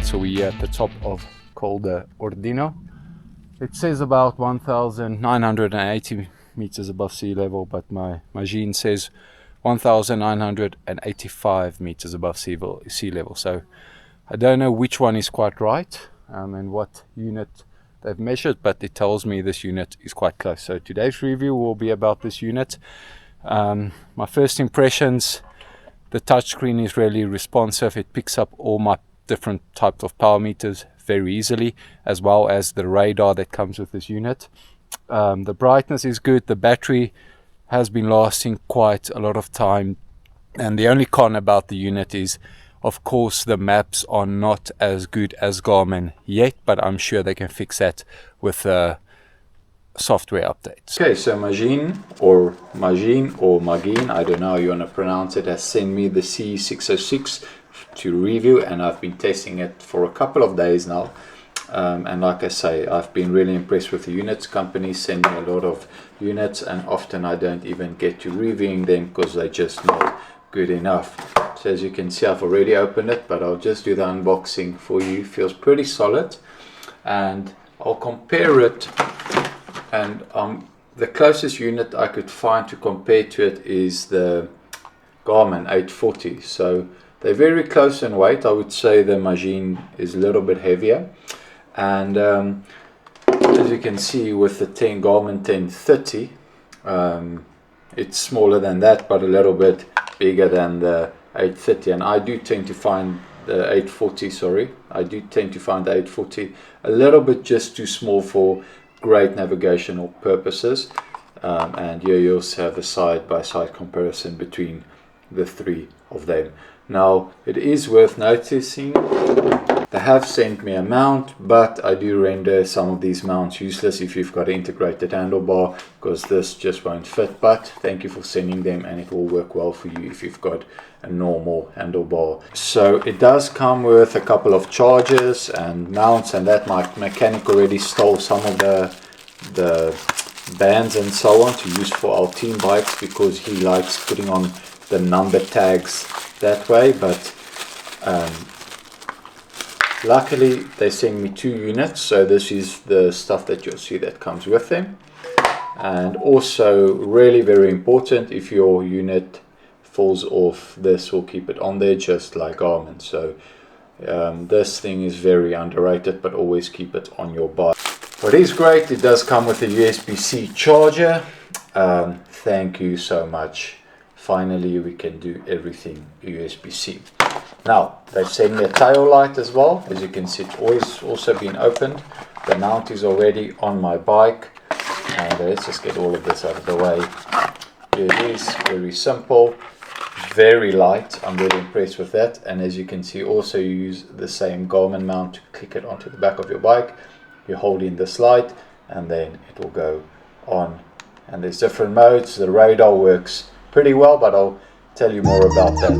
everyone. So we're at the top of called Ordino. It says about 1,980 meters above sea level, but my Magene says 1,985 meters above sea level. So I don't know which one is quite right and what unit they've measured, but it tells me this unit is quite close. So today's review will be about this unit. My first impressions, the touchscreen is really responsive. It picks up all my different types of power meters very easily, as well as the radar that comes with this unit. The brightness is good. The battery has been lasting quite a lot of time, and the only con about the unit is, of course, the maps are not as good as Garmin yet, but I'm sure they can fix that with software updates. Okay, so Magene or Magene, I don't know how you want to pronounce it, has sent me the C606 to review, and I've been testing it for a couple of days now. And like I say, I've been really impressed with the units. Companies send me a lot of units, and often I don't even get to reviewing them because they're just not good enough. So as you can see, I've already opened it, but I'll just do the unboxing for you. Feels pretty solid, and I'll compare it. And the closest unit I could find to compare to it is the Garmin 840. So they're very close in weight. I would say the Magene is a little bit heavier. And as you can see with the Garmin 1030, it's smaller than that, but a little bit bigger than the 830. And I do tend to find the 840, I do tend to find the 840 a little bit just too small for great navigational purposes. And here you also have a side-by-side comparison between the three of them. Now, it is worth noticing they have sent me a mount, but I do render some of these mounts useless if you've got an integrated handlebar, because this just won't fit. But thank you for sending them, and it will work well for you if you've got a normal handlebar. So it does come with a couple of chargers and mounts, and that my mechanic already stole some of the bands and so on to use for our team bikes, because he likes putting on the number tags that way. But luckily they send me 2 units, so this is the stuff that you'll see that comes with them. And also, really very important, if your unit falls off, this will keep it on there, just like Garmin. So this thing is very underrated, but always keep it on your bike. What is great, it does come with a USB-C charger. Thank you so much. Finally, we can do everything USB-C. Now, they've sent me a tail light as well. As you can see, it's always also been opened. The mount is already on my bike. And let's just get all of this out of the way. Here it is, very simple, very light. I'm really impressed with that. And as you can see, also you use the same Garmin mount to click it onto the back of your bike. You hold in this light, and then it will go on. And there's different modes. The radar works pretty well, but I'll tell you more about that.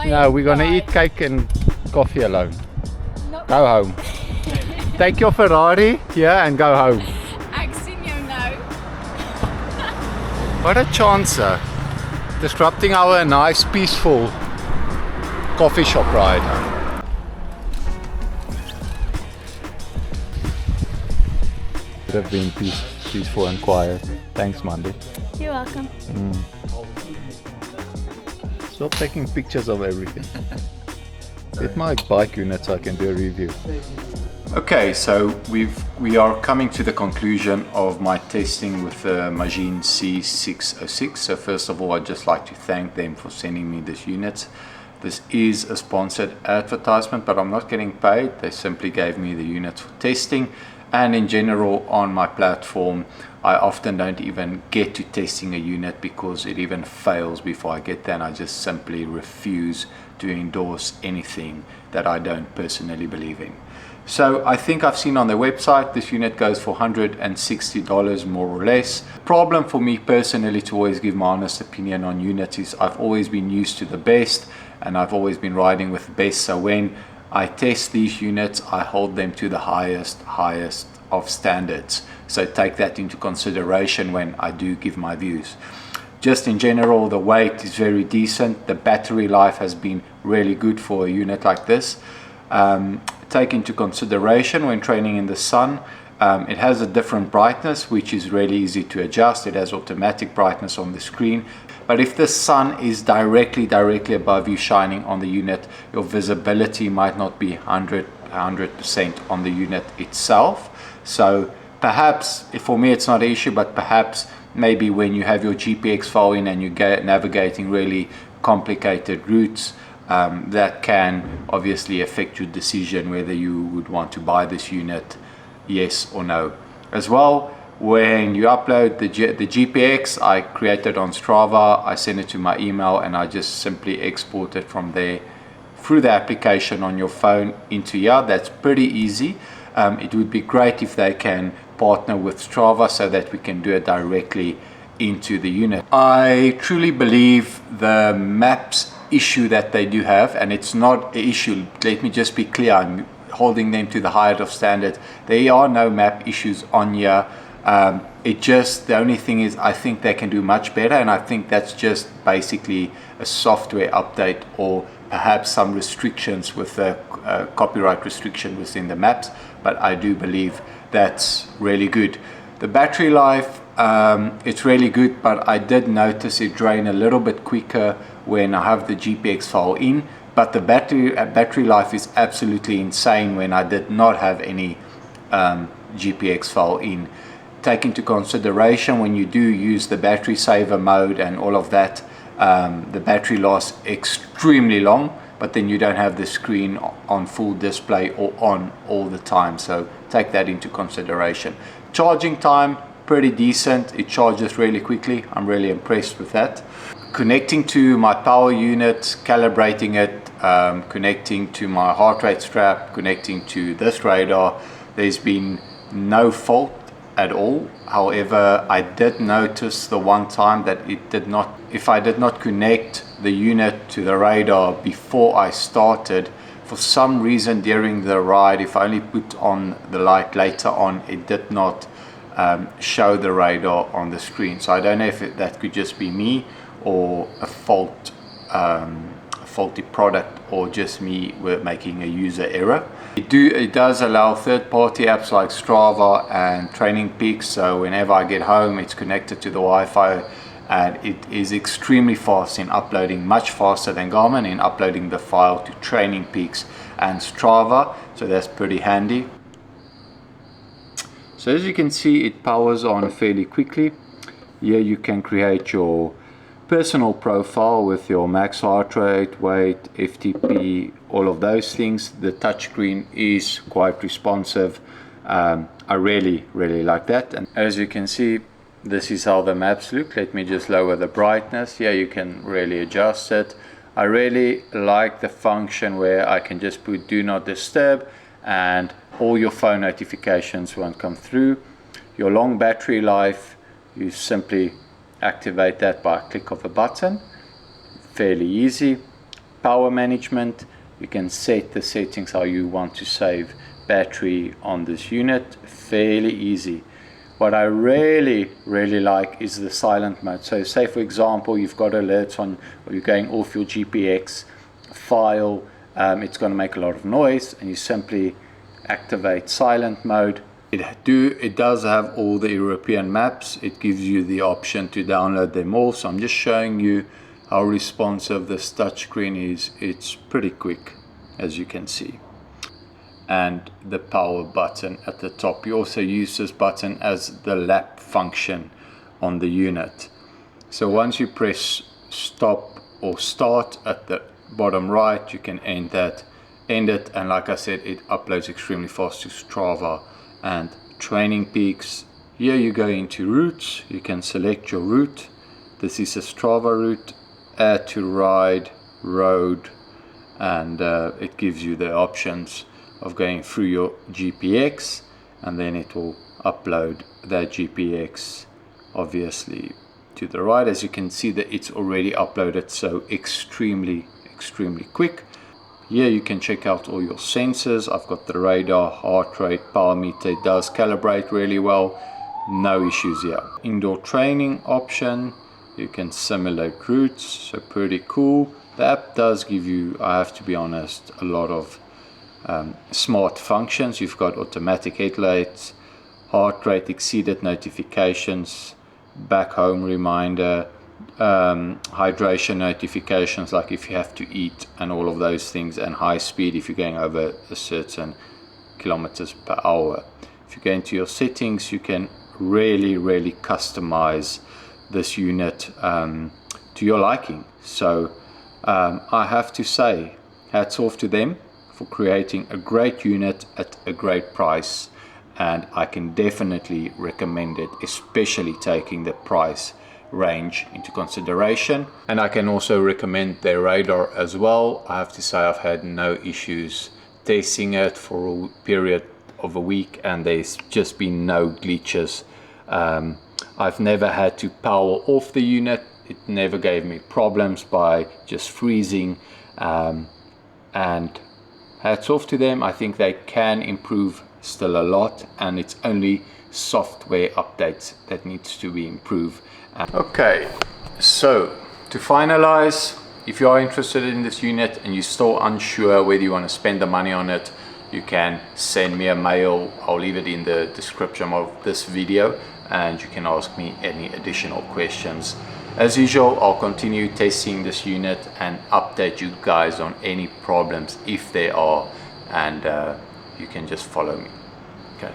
No, we're gonna eat cake and coffee alone. Go home. Take your Ferrari here and go home. Axinho, no. What a chance, disrupting our nice, peaceful coffee shop ride. Could have been peaceful and quiet. Thanks, Mandy. You're welcome. Stop taking pictures of everything. Get my bike unit so I can do a review. Okay, so we are coming to the conclusion of my testing with the Magene C606. So first of all, I'd just like to thank them for sending me this unit. This is a sponsored advertisement, but I'm not getting paid. They simply gave me the unit for testing. And in general, on my platform, I often don't even get to testing a unit because it even fails before I get there, and I just simply refuse to endorse anything that I don't personally believe in. So I think I've seen on their website this unit goes for $160 more or less. Problem for me personally to always give my honest opinion on units is I've always been used to the best, and I've always been riding with the best. So when I test these units, I hold them to the highest of standards. So take that into consideration when I do give my views. Just in general, the weight is very decent. The battery life has been really good for a unit like this. Take into consideration when training in the sun, it has a different brightness, which is really easy to adjust. It has automatic brightness on the screen. But if the sun is directly above you shining on the unit, your visibility might not be 100% on the unit itself. So perhaps, for me it's not an issue, but perhaps maybe when you have your GPX file in and you're navigating really complicated routes, that can obviously affect your decision whether you would want to buy this unit, yes or no. As well, when you upload the GPX, I create it on Strava, I send it to my email, and I just simply export it from there through the application on your phone into here. That's pretty easy. It would be great if they can partner with Strava so that we can do it directly into the unit. I truly believe the maps issue that they do have, and it's not an issue, let me just be clear, I'm holding them to the highest of standards. There are no map issues on here. The only thing is I think they can do much better, and I think that's just basically a software update or perhaps some restrictions with the copyright restriction within the maps, but I do believe that's really good. The battery life, it's really good, but I did notice it drain a little bit quicker when I have the GPX file in, but the battery life is absolutely insane when I did not have any GPX file in. Take into consideration when you do use the battery saver mode and all of that, the battery lasts extremely long, but then you don't have the screen on full display or on all the time, so take that into consideration. Charging time, pretty decent. It charges really quickly. I'm really impressed with that. Connecting to my power unit, calibrating it, connecting to my heart rate strap, connecting to this radar, there's been no fault at all. However, I did notice the one time that if I did not connect the unit to the radar before I started, for some reason during the ride, if I only put on the light later on, it did not show the radar on the screen. So I don't know if that could just be me or a faulty product, or just me making a user error. It does allow third-party apps like Strava and Training Peaks, so whenever I get home it's connected to the Wi-Fi, and it is extremely fast in uploading, much faster than Garmin in uploading the file to Training Peaks and Strava, so that's pretty handy. So as you can see, it powers on fairly quickly. Here you can create your personal profile with your max heart rate, weight, FTP, all of those things. The touchscreen is quite responsive. I really like that. And as you can see, this is how the maps look. Let me just lower the brightness. Here you can really adjust it. I really like the function where I can just put do not disturb and all your phone notifications won't come through. Your long battery life, you simply activate that by a click of a button. Fairly easy. Power management, you can set the settings how you want to save battery on this unit. Fairly easy. What I really like is the silent mode. So say for example you've got alerts on, or you're going off your GPX file, it's going to make a lot of noise, and you simply activate silent mode. It does have all the European maps. It gives you the option to download them all. So I'm just showing you how responsive this touchscreen is. It's pretty quick, as you can see. And the power button at the top. You also use this button as the lap function on the unit. So once you press stop or start at the bottom right, you can end it, and like I said, it uploads extremely fast to Strava and Training Peaks. Here you go into routes, you can select your route. This is a Strava route, add to ride, road, and it gives you the options of going through your GPX, and then it will upload that GPX obviously to the right. As you can see that it's already uploaded, so extremely quick. Here you can check out all your sensors. I've got the radar, heart rate, power meter. It does calibrate really well, no issues here. Indoor training option, you can simulate routes, so pretty cool. The app does give you, I have to be honest, a lot of smart functions. You've got automatic headlights, heart rate exceeded notifications, back home reminder, hydration notifications, like if you have to eat and all of those things, and high speed if you're going over a certain kilometers per hour. If you go into your settings, you can really customize this unit to your liking. So I have to say, hats off to them for creating a great unit at a great price, and I can definitely recommend it, especially taking the price range into consideration. And I can also recommend their radar as well. I have to say I've had no issues testing it for a period of a week, and there's just been no glitches. I've never had to power off the unit. It never gave me problems by just freezing, and hats off to them. I think they can improve still a lot, and it's only software updates that needs to be improved. Okay, so to finalize, if you are interested in this unit and you're still unsure whether you want to spend the money on it, you can send me a mail. I'll leave it in the description of this video, and you can ask me any additional questions. As usual, I'll continue testing this unit and update you guys on any problems if there are, and you can just follow me. Okay.